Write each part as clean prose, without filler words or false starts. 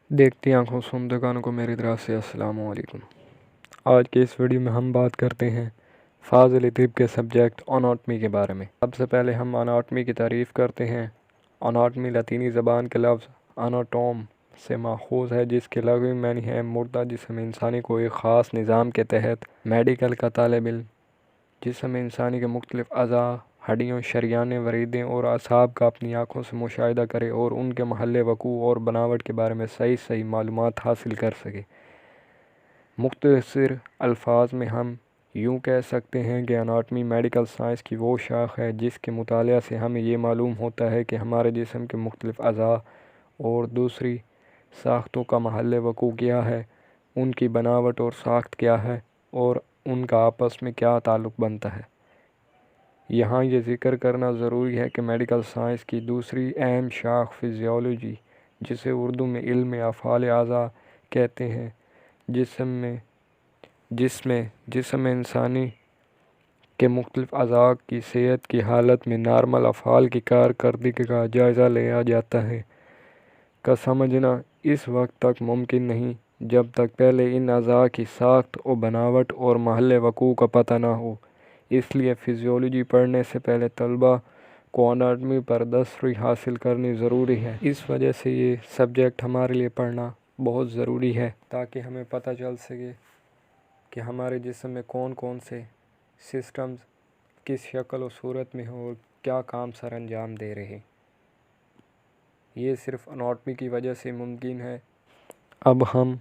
دیکھتی آنکھوں سندگان کو میری طرف سے السلام علیکم۔ آج کے اس ویڈیو میں ہم بات کرتے ہیں فاضل طب کے سبجیکٹ اناٹمی کے بارے میں۔ سب سے پہلے ہم اناٹمی کی تعریف کرتے ہیں۔ اناٹمی لاطینی زبان کے لفظ اناٹوم سے ماخوذ ہے، جس کے لغوی معنی ہے مردہ جسم انسانی کو ایک خاص نظام کے تحت میڈیکل کا طالب علم جسم انسانی کے مختلف اعضاء، ہڈیوں، شریانیں، وریدیں اور اعصاب کا اپنی آنکھوں سے مشاہدہ کرے اور ان کے محل وقوع اور بناوٹ کے بارے میں صحیح معلومات حاصل کر سکے۔ مختصر الفاظ میں ہم یوں کہہ سکتے ہیں کہ اناٹمی میڈیکل سائنس کی وہ شاخ ہے جس کے مطالعہ سے ہمیں یہ معلوم ہوتا ہے کہ ہمارے جسم کے مختلف اعضاء اور دوسری ساختوں کا محل وقوع کیا ہے، ان کی بناوٹ اور ساخت کیا ہے اور ان کا آپس میں کیا تعلق بنتا ہے۔ یہاں یہ ذکر کرنا ضروری ہے کہ میڈیکل سائنس کی دوسری اہم شاخ فزیالوجی، جسے اردو میں علم افعال اعضاء کہتے ہیں، جسم انسانی کے مختلف اعضاء کی صحت کی حالت میں نارمل افعال کی کارکردگی کا جائزہ لیا جاتا ہے کا سمجھنا اس وقت تک ممکن نہیں جب تک پہلے ان اعضاء کی ساخت و بناوٹ اور محل وقوع کا پتہ نہ ہو۔ اس لیے فزیالوجی پڑھنے سے پہلے طلباء کو اناٹمی پر دستیابی حاصل کرنی ضروری ہے۔ اس وجہ سے یہ سبجیکٹ ہمارے لیے پڑھنا بہت ضروری ہے تاکہ ہمیں پتہ چل سکے کہ ہمارے جسم میں کون کون سے سسٹمز کس شکل و صورت میں ہوں اور کیا کام سر انجام دے رہے۔ یہ صرف اناٹمی کی وجہ سے ممکن ہے۔ اب ہم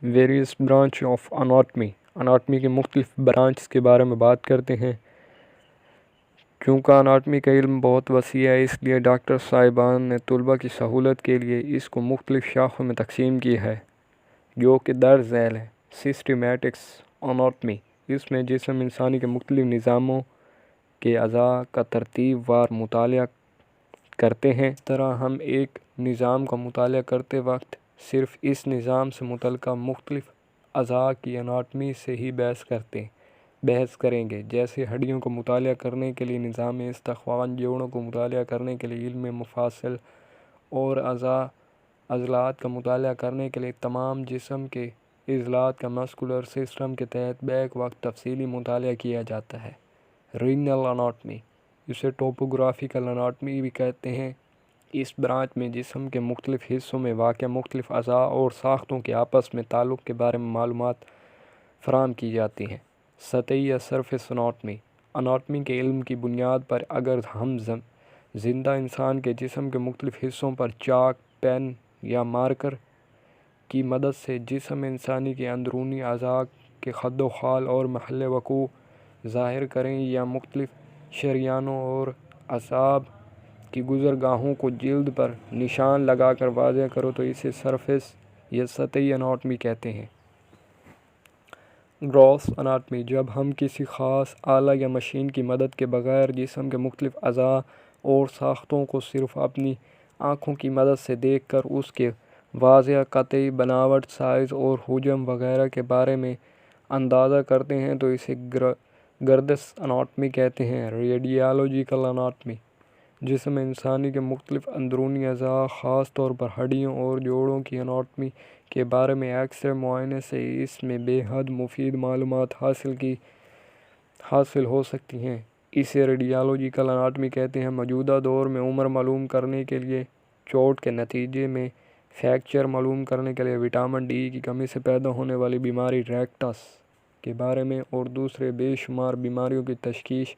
ویریس برانچ آف اناٹمی کے مختلف برانچز کے بارے میں بات کرتے ہیں۔ چونکہ اناٹمی کا علم بہت وسیع ہے، اس لیے ڈاکٹر صاحبان نے طلباء کی سہولت کے لیے اس کو مختلف شاخوں میں تقسیم کیا ہے، جو کہ درج ذیل ہے۔ سسٹمیٹکس اناٹمی، اس میں جسم انسانی کے مختلف نظاموں کے اعضاء کا ترتیب وار مطالعہ کرتے ہیں۔ اس طرح ہم ایک نظام کا مطالعہ کرتے وقت صرف اس نظام سے متعلقہ مختلف اعضاء کی اناٹمی سے ہی بحث کریں گے، جیسے ہڈیوں کو مطالعہ کرنے کے لیے نظام استخوان، جوڑوں کو مطالعہ کرنے کے لیے علم مفاصل اور عضلات کا مطالعہ کرنے کے لیے تمام جسم کے عضلات کا مسکولر سسٹم کے تحت بیک وقت تفصیلی مطالعہ کیا جاتا ہے۔ رینل اناٹمی، اسے ٹوپوگرافیکل اناٹمی بھی کہتے ہیں، اس برانچ میں جسم کے مختلف حصوں میں واقع مختلف اعضاء اور ساختوں کے آپس میں تعلق کے بارے میں معلومات فراہم کی جاتی ہیں۔ سطحی یا سرفیس اناٹمی کے علم کی بنیاد پر اگر ہم زندہ انسان کے جسم کے مختلف حصوں پر چاک، پین یا مارکر کی مدد سے جسم انسانی کے اندرونی اعضاء کے خد و خال اور محل وقوع ظاہر کریں یا مختلف شریانوں اور اعصاب کی گزرگاہوں کو جلد پر نشان لگا کر واضح کرو تو اسے سرفیس یا سطحی اناٹمی کہتے ہیں۔ گراس اناٹمی، جب ہم کسی خاص آلہ یا مشین کی مدد کے بغیر جسم کے مختلف اعضاء اور ساختوں کو صرف اپنی آنکھوں کی مدد سے دیکھ کر اس کے واضح قطعی بناوٹ، سائز اور حجم وغیرہ کے بارے میں اندازہ کرتے ہیں تو اسے گردش اناٹمی کہتے ہیں۔ ریڈیالوجیکل اناٹمی، جسم انسانی کے مختلف اندرونی اعضاء، خاص طور پر ہڈیوں اور جوڑوں کی اناٹمی کے بارے میں ایکس رے معائنے سے اس میں بے حد مفید معلومات حاصل ہو سکتی ہیں، اسے ریڈیالوجیکل اناٹمی کہتے ہیں۔ موجودہ دور میں عمر معلوم کرنے کے لیے، چوٹ کے نتیجے میں فریکچر معلوم کرنے کے لیے، وٹامن ڈی کی کمی سے پیدا ہونے والی بیماری ریکٹس کے بارے میں اور دوسرے بے شمار بیماریوں کی تشخیص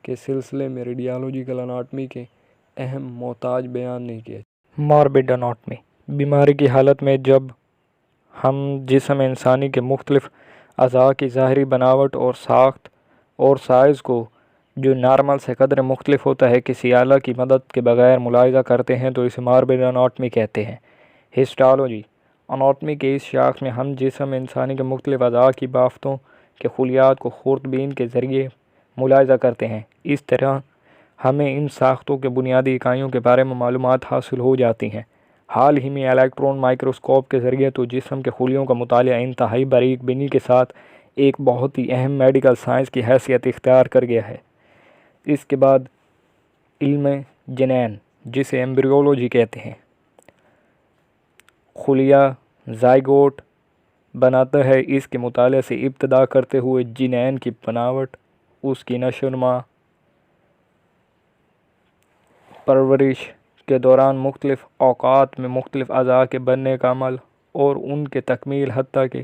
کے سلسلے میں ریڈیالوجیکل اناٹمی کے اہم محتاج بیان نہیں کیا جاتا۔ ماربڈ اناٹمی، بیماری کی حالت میں جب ہم جسم انسانی کے مختلف اعضاء کی ظاہری بناوٹ اور ساخت اور سائز کو، جو نارمل سے قدر مختلف ہوتا ہے، کسی آلہ کی مدد کے بغیر ملاحظہ کرتے ہیں تو اسے ماربڈ اناٹمی کہتے ہیں۔ ہسٹالوجی اناٹمی کے اس شاخ میں ہم جسم انسانی کے مختلف اعضاء کی بافتوں کے خلیات کو خوردبین کے ذریعے ملاحظہ کرتے ہیں۔ اس طرح ہمیں ان ساختوں کے بنیادی اکائیوں کے بارے میں معلومات حاصل ہو جاتی ہیں۔ حال ہی میں الیکٹران مائکروسکوپ کے ذریعے تو جسم کے خلیوں کا مطالعہ انتہائی باریک بینی کے ساتھ ایک بہت ہی اہم میڈیکل سائنس کی حیثیت اختیار کر گیا ہے۔ اس کے بعد علم جنین، جسے ایمبریولوجی کہتے ہیں، خلیہ زائگوٹ بناتا ہے۔ اس کے مطالعے سے ابتدا کرتے ہوئے جنین کی بناوٹ، اس کی نشو و نما، پرورش کے دوران مختلف اوقات میں مختلف اعضاء کے بننے کا عمل اور ان کے تکمیل، حتیٰ کہ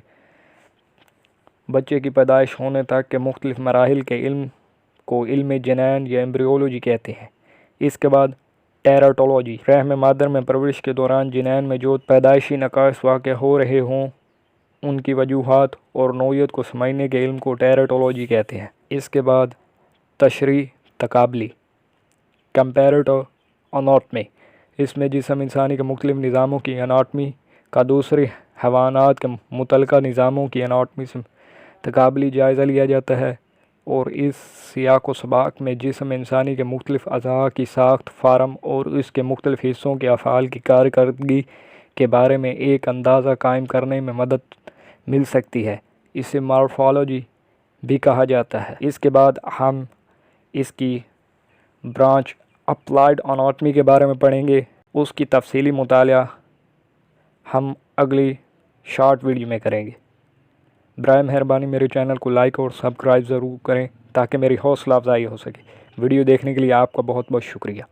بچے کی پیدائش ہونے تک کے مختلف مراحل کے علم کو علم جنین یا ایمبریولوجی کہتے ہیں۔ اس کے بعد ٹیراٹولوجی، رحم مادر میں پرورش کے دوران جنین میں جو پیدائشی نقائص واقع ہو رہے ہوں ان کی وجوہات اور نوعیت کو سمجھنے کے علم کو ٹیراٹولوجی کہتے ہیں۔ اس کے بعد تشریح تقابلی، کمپیریٹو اناٹمی، اس میں جسم انسانی کے مختلف نظاموں کی اناٹمی کا دوسرے حیوانات کے متعلقہ نظاموں کی اناٹمی سے تقابلی جائزہ لیا جاتا ہے، اور اس سیاق و سباق میں جسم انسانی کے مختلف اعضاء کی ساخت، فارم اور اس کے مختلف حصوں کے افعال کی کارکردگی کے بارے میں ایک اندازہ قائم کرنے میں مدد مل سکتی ہے۔ اسے مارفالوجی بھی کہا جاتا ہے۔ اس کے بعد ہم اس کی برانچ اپلائیڈ اناٹمی کے بارے میں پڑھیں گے۔ اس کی تفصیلی مطالعہ ہم اگلی شارٹ ویڈیو میں کریں گے۔ برائے مہربانی میرے چینل کو لائک اور سبسکرائب ضرور کریں تاکہ میری حوصلہ افزائی ہو سکے۔ ویڈیو دیکھنے کے لیے آپ کا بہت بہت شکریہ۔